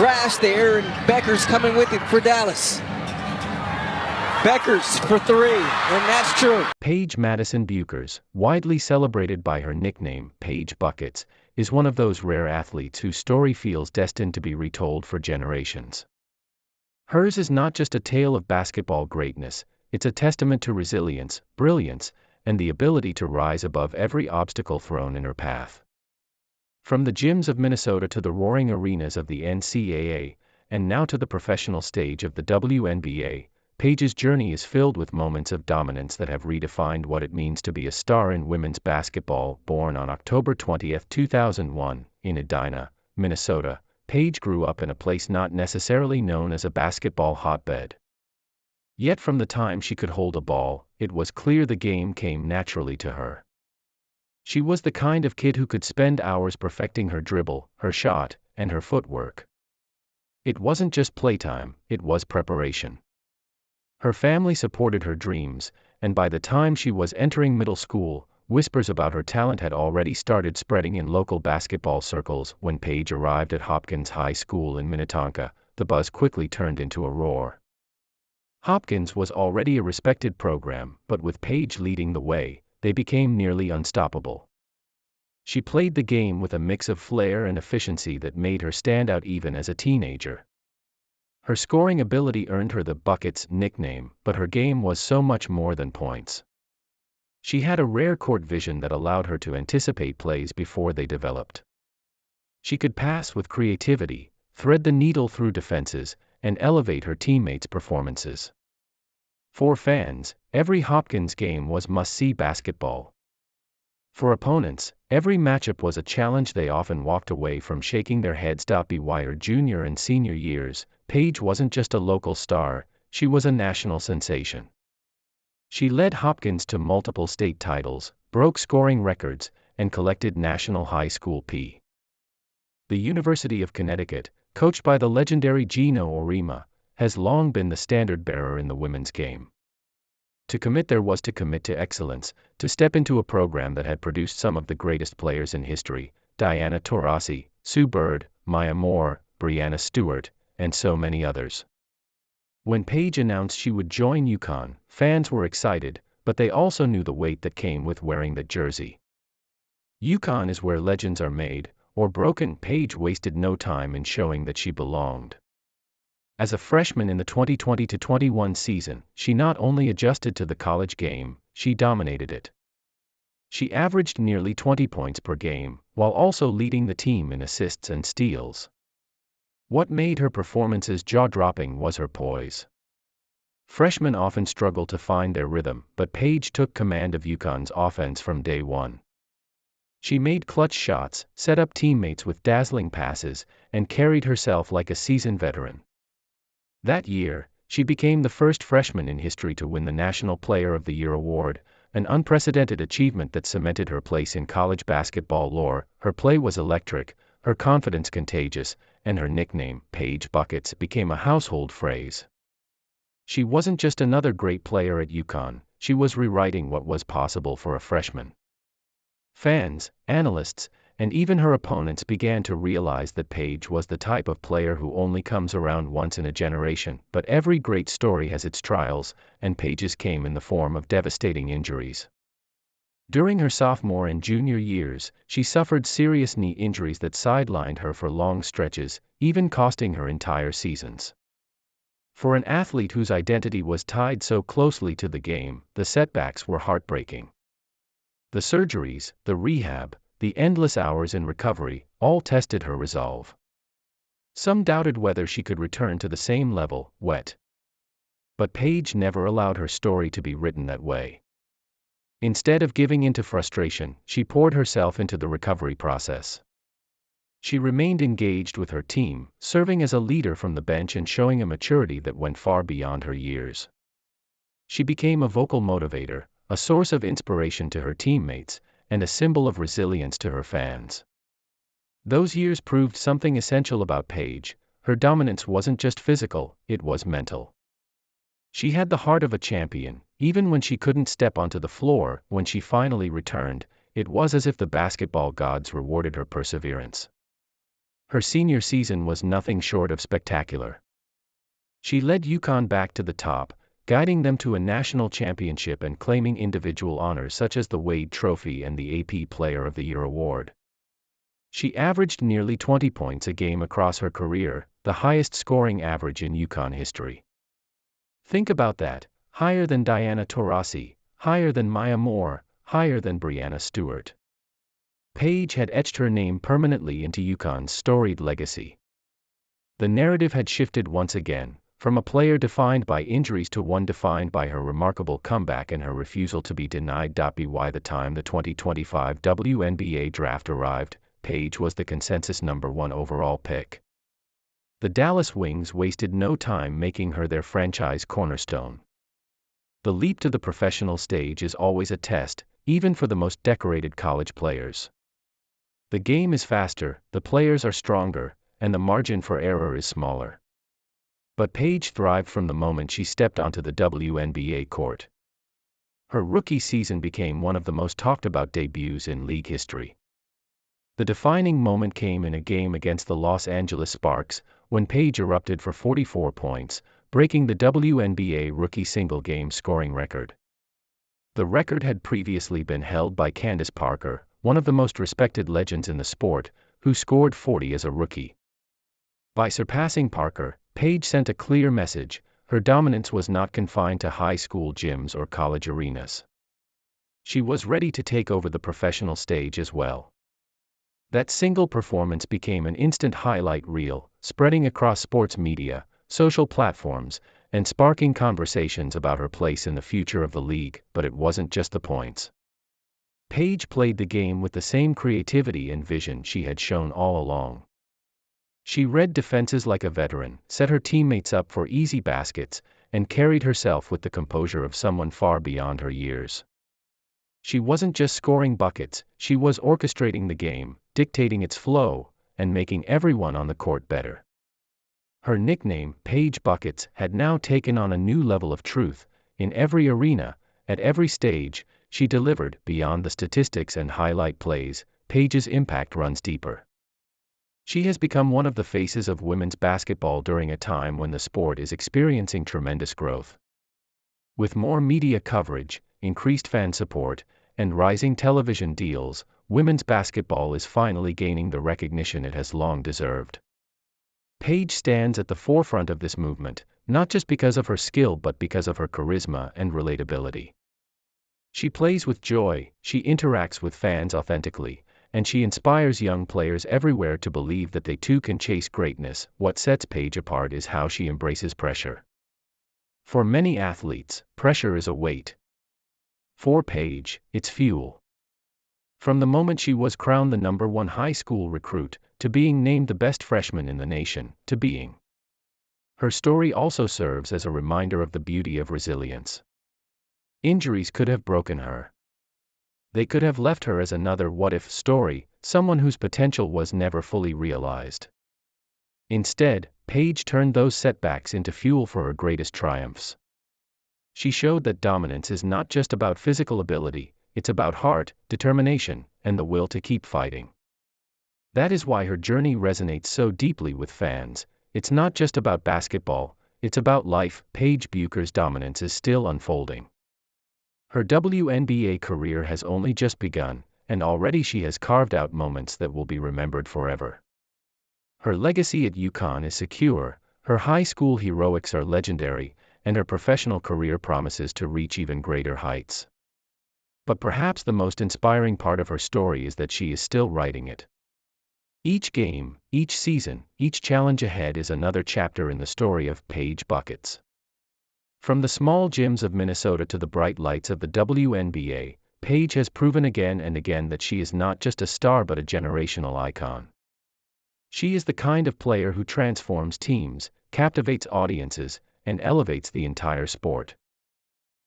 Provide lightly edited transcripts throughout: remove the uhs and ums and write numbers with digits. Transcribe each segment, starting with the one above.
grass there, and Bueckers coming with it for Dallas. Bueckers for three, and that's true. Paige Madison Bueckers, widely celebrated by her nickname, Paige Buckets, is one of those rare athletes whose story feels destined to be retold for generations. Hers is not just a tale of basketball greatness, it's a testament to resilience, brilliance, and the ability to rise above every obstacle thrown in her path. From the gyms of Minnesota to the roaring arenas of the NCAA, and now to the professional stage of the WNBA, Paige's journey is filled with moments of dominance that have redefined what it means to be a star in women's basketball. Born on October 20, 2001, in Edina, Minnesota, Paige grew up in a place not necessarily known as a basketball hotbed. Yet from the time she could hold a ball, it was clear the game came naturally to her. She was the kind of kid who could spend hours perfecting her dribble, her shot, and her footwork. It wasn't just playtime, it was preparation. Her family supported her dreams, and by the time she was entering middle school, whispers about her talent had already started spreading in local basketball circles. When Paige arrived at Hopkins High School in Minnetonka, the buzz quickly turned into a roar. Hopkins was already a respected program, but with Paige leading the way, they became nearly unstoppable. She played the game with a mix of flair and efficiency that made her stand out even as a teenager. Her scoring ability earned her the Buckets nickname, but her game was so much more than points. She had a rare court vision that allowed her to anticipate plays before they developed. She could pass with creativity, thread the needle through defenses, and elevate her teammates' performances. For fans, every Hopkins game was must-see basketball. For opponents, every matchup was a challenge they often walked away from shaking their heads. By her junior and senior years, Paige wasn't just a local star, she was a national sensation. She led Hopkins to multiple state titles, broke scoring records, and collected national high school P. The University of Connecticut, coached by the legendary Gino Auriemma, has long been the standard-bearer in the women's game. To commit there was to commit to excellence, to step into a program that had produced some of the greatest players in history, Diana Taurasi, Sue Bird, Maya Moore, Breanna Stewart, and so many others. When Paige announced she would join UConn, fans were excited, but they also knew the weight that came with wearing that jersey. UConn is where legends are made, or broken. Paige wasted no time in showing that she belonged. As a freshman in the 2020-21 season, she not only adjusted to the college game, she dominated it. She averaged nearly 20 points per game, while also leading the team in assists and steals. What made her performances jaw-dropping was her poise. Freshmen often struggle to find their rhythm, but Paige took command of UConn's offense from day one. She made clutch shots, set up teammates with dazzling passes, and carried herself like a seasoned veteran. That year, she became the first freshman in history to win the National Player of the Year award, an unprecedented achievement that cemented her place in college basketball lore. Her play was electric, her confidence contagious, and her nickname, Paige Buckets, became a household phrase. She wasn't just another great player at UConn, she was rewriting what was possible for a freshman. Fans, analysts, and even her opponents began to realize that Paige was the type of player who only comes around once in a generation. But every great story has its trials, and Paige's came in the form of devastating injuries. During her sophomore and junior years, she suffered serious knee injuries that sidelined her for long stretches, even costing her entire seasons. For an athlete whose identity was tied so closely to the game, the setbacks were heartbreaking. The surgeries, the rehab, the endless hours in recovery, all tested her resolve. Some doubted whether she could return to the same level, But Paige never allowed her story to be written that way. Instead of giving into frustration, she poured herself into the recovery process. She remained engaged with her team, serving as a leader from the bench and showing a maturity that went far beyond her years. She became a vocal motivator, a source of inspiration to her teammates, and a symbol of resilience to her fans. Those years proved something essential about Paige: her dominance wasn't just physical, it was mental. She had the heart of a champion, even when she couldn't step onto the floor. When she finally returned, it was as if the basketball gods rewarded her perseverance. Her senior season was nothing short of spectacular. She led UConn back to the top, guiding them to a national championship and claiming individual honors such as the Wade Trophy and the AP Player of the Year award. She averaged nearly 20 points a game across her career, the highest scoring average in UConn history. Think about that, higher than Diana Taurasi, higher than Maya Moore, higher than Brianna Stewart. Paige had etched her name permanently into UConn's storied legacy. The narrative had shifted once again, from a player defined by injuries to one defined by her remarkable comeback and her refusal to be denied. By the time the 2025 WNBA draft arrived, Paige was the consensus #1 overall pick. The Dallas Wings wasted no time making her their franchise cornerstone. The leap to the professional stage is always a test, even for the most decorated college players. The game is faster, the players are stronger, and the margin for error is smaller. But Paige thrived from the moment she stepped onto the WNBA court. Her rookie season became one of the most talked about debuts in league history. The defining moment came in a game against the Los Angeles Sparks, when Paige erupted for 44 points, breaking the WNBA rookie single-game scoring record. The record had previously been held by Candace Parker, one of the most respected legends in the sport, who scored 40 as a rookie. By surpassing Parker, Paige sent a clear message: her dominance was not confined to high school gyms or college arenas. She was ready to take over the professional stage as well. That single performance became an instant highlight reel, spreading across sports media, social platforms, and sparking conversations about her place in the future of the league. But it wasn't just the points. Paige played the game with the same creativity and vision she had shown all along. She read defenses like a veteran, set her teammates up for easy baskets, and carried herself with the composure of someone far beyond her years. She wasn't just scoring buckets, she was orchestrating the game, dictating its flow, and making everyone on the court better. Her nickname, Paige Buckets, had now taken on a new level of truth. In every arena, at every stage, she delivered. Beyond the statistics and highlight plays, Paige's impact runs deeper. She has become one of the faces of women's basketball during a time when the sport is experiencing tremendous growth. With more media coverage, increased fan support, and rising television deals, women's basketball is finally gaining the recognition it has long deserved. Paige stands at the forefront of this movement, not just because of her skill but because of her charisma and relatability. She plays with joy, she interacts with fans authentically, and she inspires young players everywhere to believe that they too can chase greatness. What sets Paige apart is how she embraces pressure. For many athletes, pressure is a weight. For Paige, it's fuel. From the moment she was crowned the #1 high school recruit, to being named the best freshman in the nation, to being. Her story also serves as a reminder of the beauty of resilience. Injuries could have broken her. They could have left her as another what-if story, someone whose potential was never fully realized. Instead, Paige turned those setbacks into fuel for her greatest triumphs. She showed that dominance is not just about physical ability, it's about heart, determination, and the will to keep fighting. That is why her journey resonates so deeply with fans. It's not just about basketball, it's about life. Paige Bueckers' dominance is still unfolding. Her WNBA career has only just begun, and already she has carved out moments that will be remembered forever. Her legacy at UConn is secure, her high school heroics are legendary, and her professional career promises to reach even greater heights. But perhaps the most inspiring part of her story is that she is still writing it. Each game, each season, each challenge ahead is another chapter in the story of Paige Buckets. From the small gyms of Minnesota to the bright lights of the WNBA, Paige has proven again and again that she is not just a star but a generational icon. She is the kind of player who transforms teams, captivates audiences, and elevates the entire sport.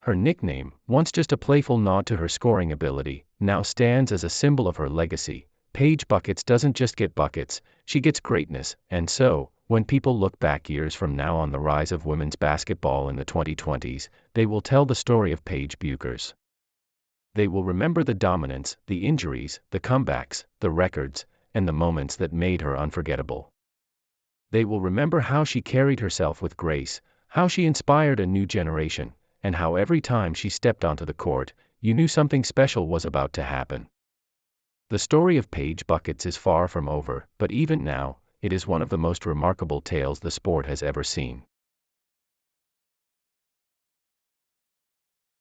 Her nickname, once just a playful nod to her scoring ability, now stands as a symbol of her legacy. Paige Buckets doesn't just get buckets, she gets greatness, and so, when people look back years from now on the rise of women's basketball in the 2020s, they will tell the story of Paige Bueckers. They will remember the dominance, the injuries, the comebacks, the records, and the moments that made her unforgettable. They will remember how she carried herself with grace, how she inspired a new generation, and how every time she stepped onto the court, you knew something special was about to happen. The story of Paige Buckets is far from over, but even now, it is one of the most remarkable tales the sport has ever seen.